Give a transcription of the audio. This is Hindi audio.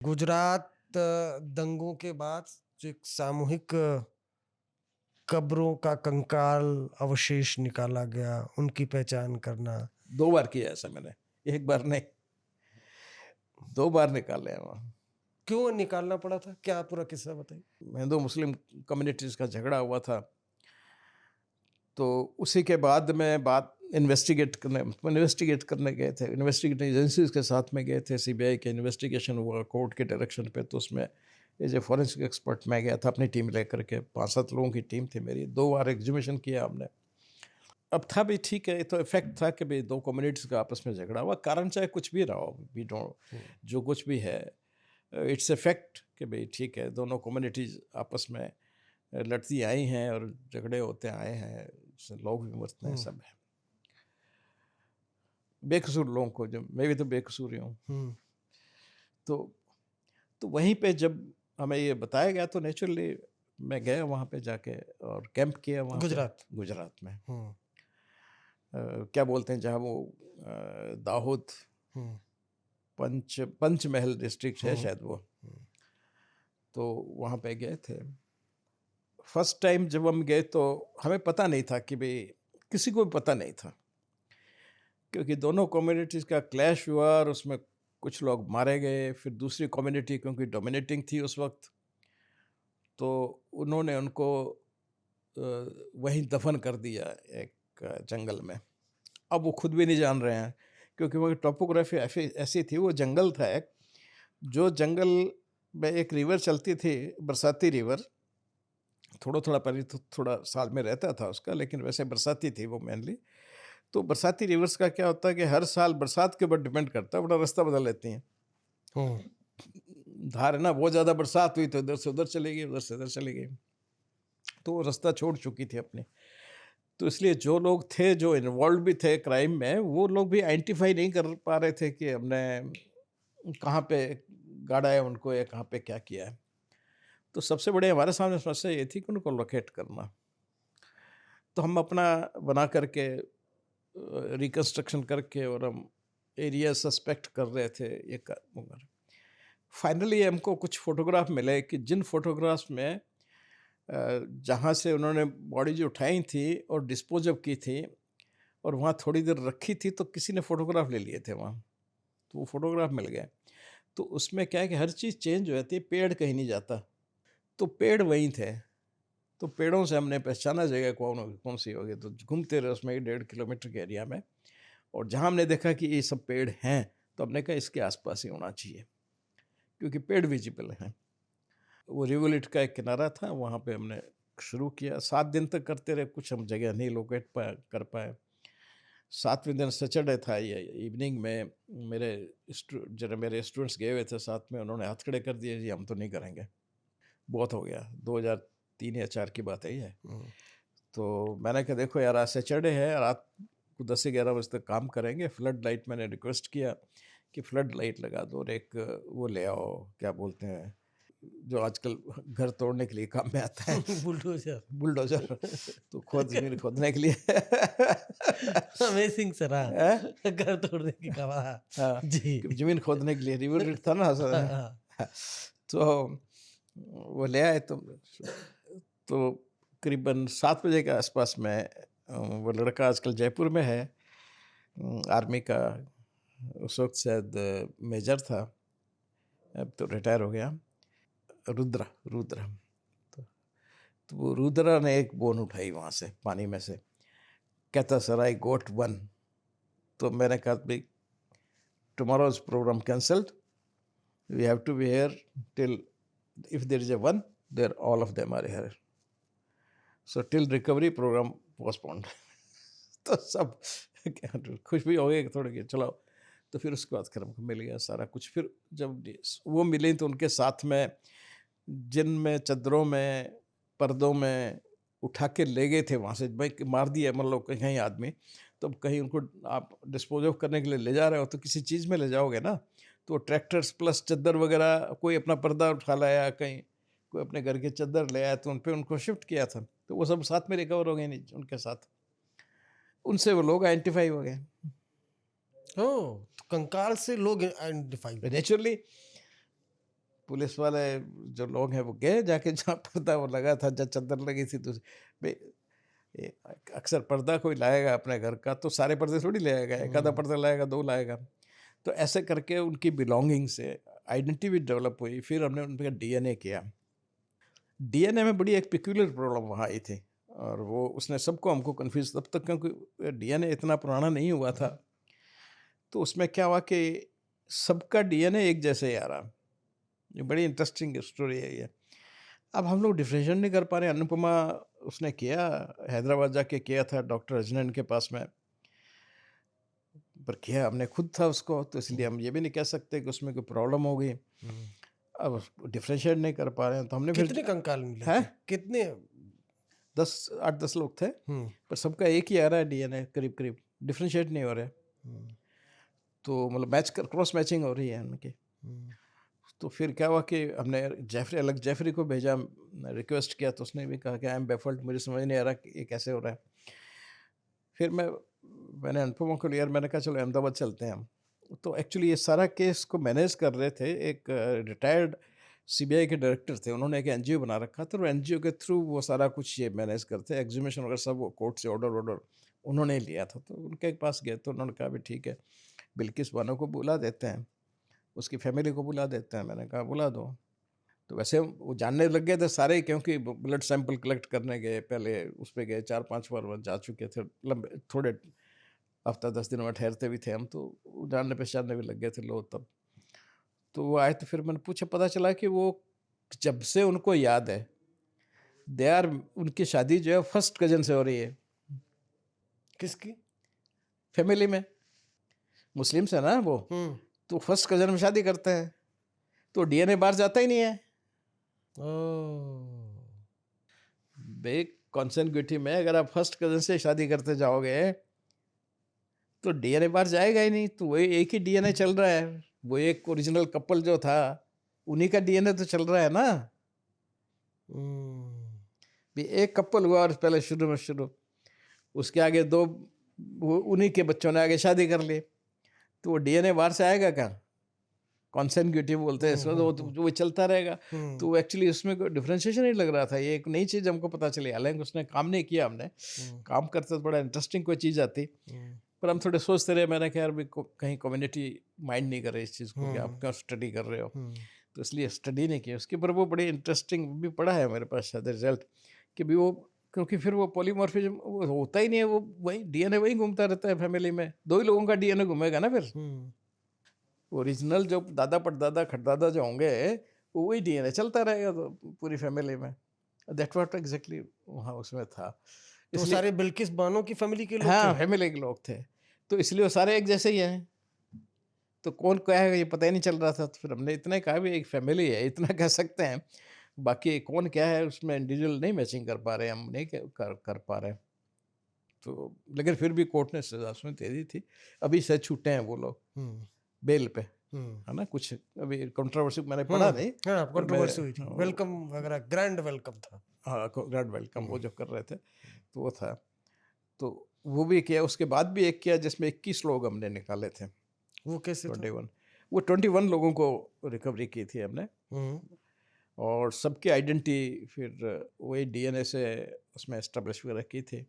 गुजरात दंगों के बाद जो एक सामूहिक कब्रों का कंकाल अवशेष निकाला गया, उनकी पहचान करना। 2 बार किया ऐसा मैंने, 1 बार नहीं, 2 बार निकाले हैं वहाँ। क्यों निकालना पड़ा था, क्या पूरा किस्सा बताइए। हिंदू मुस्लिम कम्युनिटीज़ का झगड़ा हुआ था, तो उसी के बाद में बात इन्वेस्टिगेट करने गए थे, इन्वेस्टिगेटिंग एजेंसीज के साथ में गए थे, सीबीआई के इन्वेस्टिगेशन हुआ कोर्ट के डायरेक्शन पे, तो उसमें एज ए फॉरेंसिक एक्सपर्ट मैं गया था अपनी टीम लेकर के, 5-7 लोगों की टीम थी मेरी, 2 बार एग्जीबिशन किया हमने। अब था भी ठीक है, तो इफेक्ट था कि भाई 2 कम्युनिटीज़ का आपस में झगड़ा हुआ, कारण चाहे कुछ भी रहा हो, वी डोंट, जो कुछ भी है इट्स इफेक्ट कि भाई ठीक है, दोनों कम्युनिटीज़ आपस में लड़ती आई हैं और झगड़े होते आए हैं, लोग भी मरते हैं, सब है, बेकसूर लोगों को, जो मैं भी तो बेकसूर ही हूँ। तो वहीं पे जब हमें ये बताया गया तो नेचुरली मैं गया वहाँ पे जाके और कैंप किया वहाँ पे गुजरात में। क्या बोलते हैं जहाँ वो दाहोद पंचमहल डिस्ट्रिक्ट है शायद वो, तो वहाँ पे गए थे। फर्स्ट टाइम जब हम गए तो हमें पता नहीं था कि भाई, किसी को भी पता नहीं था, क्योंकि दोनों कम्युनिटीज़ का क्लैश हुआ और उसमें कुछ लोग मारे गए, फिर दूसरी कम्युनिटी क्योंकि डोमिनेटिंग थी उस वक्त, तो उन्होंने उनको वहीं दफन कर दिया एक जंगल में। अब वो खुद भी नहीं जान रहे हैं, क्योंकि वो टोपोग्राफी ऐसी थी, वो जंगल था एक, जो जंगल में एक रिवर चलती थी, बरसाती रिवर, थोड़ा थोड़ा पानी तो थोड़ा साल में रहता था उसका, लेकिन वैसे बरसाती थी वो मेनली। तो बरसाती रिवर्स का क्या होता है कि हर साल बरसात के ऊपर डिपेंड करता है, बड़ा रास्ता बदल लेती हैं। धार है ना, बहुत ज़्यादा बरसात हुई तो इधर से उधर चली गई, उधर से इधर चली गई, तो वो रास्ता छोड़ चुकी थी अपने। तो इसलिए जो लोग थे, जो इन्वॉल्व भी थे क्राइम में, वो लोग भी आइडेंटिफाई नहीं कर पा रहे थे कि हमने कहाँ पे गाड़ा है उनको या कहाँ पे क्या किया है। तो सबसे बड़े हमारे सामने समस्या ये थी कि उनको लोकेट करना। तो हम अपना बना करके रिकन्स्ट्रक्शन करके और हम एरिया सस्पेक्ट कर रहे थे ये मगर फाइनली हमको कुछ फ़ोटोग्राफ मिले कि जिन फोटोग्राफ्स में जहाँ से उन्होंने बॉडी जो उठाई थी और डिस्पोज ऑफ की थी और वहाँ थोड़ी देर रखी थी, तो किसी ने फ़ोटोग्राफ ले लिए थे वहाँ, तो वो फ़ोटोग्राफ मिल गए। तो उसमें क्या है कि हर चीज़ चेंज हो जाती है, पेड़ कहीं नहीं जाता, तो पेड़ वहीं थे। तो पेड़ों से हमने पहचाना जगह कौन सी होगी, तो घूमते रहे उसमें 1.5 किलोमीटर के एरिया में, और जहाँ हमने देखा कि ये सब पेड़ हैं, तो हमने कहा इसके आसपास ही होना चाहिए, क्योंकि पेड़ विजिबल हैं। वो रिवोलिट का एक किनारा था, वहाँ पे हमने शुरू किया, 7 दिन तक करते रहे, कुछ हम जगह नहीं लोकेट कर पाए। 7वें दिन सैटरडे था, ये इवनिंग में मेरे स्टूडेंट्स गए हुए थे साथ में, उन्होंने हाथ खड़े कर दिए, जी हम तो नहीं करेंगे, बहुत हो गया, 2003 या 4 की बात है ये। तो मैंने कहा देखो यार, आज सैटरडे है, रात को 10 से 11 बजे तक काम करेंगे, फ्लड लाइट मैंने रिक्वेस्ट किया कि फ्लड लाइट लगा दो, और एक वो ले आओ, क्या बोलते हैं जो आजकल घर तोड़ने के लिए काम में आता है बुलडोजर तो जमीन खोदने के लिए अमेजिंग सर। घर तोड़ने की हाँ जी। जमीन खोदने के लिए रिवर रेट था ना तो वो ले आए, तो करीबन 7 बजे के आसपास में वो लड़का आजकल जयपुर में है, आर्मी का, उस वक्त शायद मेजर था, अब तो रिटायर हो गया, रुद्रा तो वो रुद्रा ने एक बोन उठाई वहाँ से पानी में से, कहता सर आई गोट 1। तो मैंने कहा भाई tomorrow's programme cancelled, we have to be here till, if there is a 1 there all of them are here, so till recovery programme postponed. तो सब खुश भी हो गए थोड़े कि चलो, तो फिर उसके बाद फिर हमको मिल गया सारा कुछ। फिर जब वो मिले तो उनके साथ में जिन में चद्दरों में पर्दों में उठा के ले गए थे वहाँ से, भाई मार दिया मतलब कहीं आदमी, तो कहीं उनको आप डिस्पोज ऑफ करने के लिए ले जा रहे हो तो किसी चीज़ में ले जाओगे ना, तो ट्रैक्टर्स प्लस चद्दर वगैरह, कोई अपना पर्दा उठा लाया, कहीं कोई अपने घर के चद्दर ले आया, तो उन पर उनको शिफ्ट किया था, तो वो सब साथ में रिकवर हो गए नहीं उनके साथ, उनसे वो लोग आइडेंटिफाई हो गए। तो कंकाल से लोग आइडेंटिफाई नेचुरली पुलिस वाले जो लोग हैं वो गए जाके जहाँ पर्दा वो लगा था, जहाँ चादर लगी थी, तो भाई ये अक्सर पर्दा कोई लाएगा अपने घर का तो सारे पर्दे थोड़ी ले आएगा, एक आधा पर्दा लाएगा, 2 लाएगा। तो ऐसे करके उनकी बिलोंगिंग से आइडेंटिटी भी डेवलप हुई। फिर हमने उनका डीएनए किया। डीएनए में बड़ी एक पिक्यूलियर प्रॉब्लम वहाँ आई थी और वो उसने सबको हमको कन्फ्यूज़ तब तक, क्योंकि डीएनए इतना पुराना नहीं हुआ था। तो उसमें क्या हुआ कि सबका डीएनए एक जैसे ही आ रहा। ये बड़ी इंटरेस्टिंग स्टोरी है ये। अब हम लोग डिफरेंशिएट नहीं कर पा रहे। अनुपमा उसने किया, हैदराबाद जाके किया था डॉक्टर अजनन के पास में, पर किया हमने खुद था उसको, तो इसलिए हम ये भी नहीं कह सकते कि उसमें कोई प्रॉब्लम हो गई। अब डिफरेंशिएट नहीं कर पा रहे हैं तो हमने फिर कितने कंकाल मिले हैं थे? कितने? 8-10 लोग थे, हम्म, पर सबका एक ही आ रहा है डीएनए करीब करीब, डिफरेंशिएट नहीं हो रहे। तो मतलब क्रॉस मैचिंग हो रही है उनकी। तो फिर क्या हुआ कि हमने जेफरी को भेजा, रिक्वेस्ट किया, तो उसने भी कहा कि आई एम बेफल्ड, मुझे समझ नहीं आ रहा कि ये कैसे हो रहा है। फिर मैंने अनुपमा को लिया, मैंने कहा चलो अहमदाबाद चलते हैं हम। तो एक्चुअली ये सारा केस को मैनेज कर रहे थे एक रिटायर्ड सीबीआई के डायरेक्टर थे, उन्होंने एक एनजीओ बना रखा था और एनजीओ के थ्रू वो सारा कुछ ये मैनेज करते, एग्जीबिशन वगैरह सब वो कोर्ट से ऑर्डर उन्होंने लिया था। तो उनके पास गए तो उन्होंने कहा भी ठीक है, बिल्किस बानो को बुला देते हैं, उसकी फैमिली को बुला देते हैं। मैंने कहा बुला दो। तो वैसे वो जानने लग गए थे सारे ही, क्योंकि ब्लड सैंपल कलेक्ट करने गए, पहले उस पर गए 4-5 बार वहाँ जा चुके थे, लंबे थोड़े हफ्ता 10 दिन में ठहरते भी थे हम, तो जानने पहचानने भी लग गए थे लोग तब। तो वो आए तो फिर मैंने पूछा, पता चला कि वो जब से उनको याद है उनकी शादी जो है फर्स्ट कजन से हो रही है। किसकी? फैमिली में मुस्लिम्स है ना वो, तो फर्स्ट कजन में शादी करते हैं, तो डीएनए बाहर जाता ही नहीं है। भाई कॉन्सेंग्यूटी में अगर आप फर्स्ट कजन से शादी करते जाओगे तो डीएनए बाहर जाएगा ही नहीं। तो वही एक ही डीएनए चल रहा है, वो एक ओरिजिनल कपल जो था उन्हीं का डीएनए तो चल रहा है ना। भी एक कपल हुआ और पहले शुरू उसके आगे 2 उन्हीं के बच्चों ने आगे शादी कर ली, तो वो डीएनए बाहर से आएगा क्या? कॉन्सेंग्यूटिव बोलते हैं इसको, तो वो चलता रहेगा। तो एक्चुअली उसमें कोई डिफरेंशिएशन नहीं लग रहा था। ये एक नई चीज़ हमको पता चली, हालांकि उसने काम नहीं किया, हमने काम करते तो बड़ा इंटरेस्टिंग कोई चीज़ आती, पर हम थोड़े सोचते रहे। मैंने कहा यार भी कहीं कम्युनिटी माइंड नहीं कर रही इस चीज़ को कि आप क्या स्टडी कर रहे हो, तो इसलिए स्टडी नहीं किया उसके। पर वो बड़ी इंटरेस्टिंग भी पढ़ा है मेरे पास शायद रिजल्ट, कि भी वो, क्योंकि फिर वो पॉलीमॉर्फिज्म वो होता ही नहीं है, वो वही डीएनए वही घूमता रहता है फैमिली में, 2 ही लोगों का डीएनए घूमेगा ना। फिर ओरिजिनल जो दादा परदादा खड़दादा जो होंगे वो वही डीएनए चलता रहेगा तो पूरी फैमिली में। दैट व्हाट एग्जैक्टली वहाँ उसमें था। तो सारे बिल्किस बानो की फैमिली के लोग हाँ, थे? फैमिली के लोग थे, तो इसलिए वो सारे एक जैसे ही हैं। तो कौन क्या है ये पता ही नहीं चल रहा था। तो फिर हमने इतना ही कहा भी एक फैमिली है, इतना कह सकते हैं। बाकी कौन क्या है उसमें इंडिविजुअल नहीं मैचिंग कर पा रहे, हम नहीं कर पा रहे। तो लेकिन फिर भी कोर्ट ने सजा उसमें दे दी थी। अभी से छूटे हैं वो लोग बेल पे, है ना। कुछ अभी कंट्रोवर्सी मैंने पढ़ा नहीं। हाँ, कंट्रोवर्सी हुई थी, वेलकम वगैरह, ग्रैंड वेलकम था। हाँ, ग्रैंड वेलकम वो जो कर रहे थे तो वो था। तो वो भी किया, उसके बाद भी एक किया जिसमें 21 लोग हमने निकाले थे। वो कैसे था? 21 वो 21 लोगों को रिकवरी की थी हमने, और सबकी आइडेंटिटी फिर वही डीएनए से उसमें एस्टेब्लिश वगैरह की थी।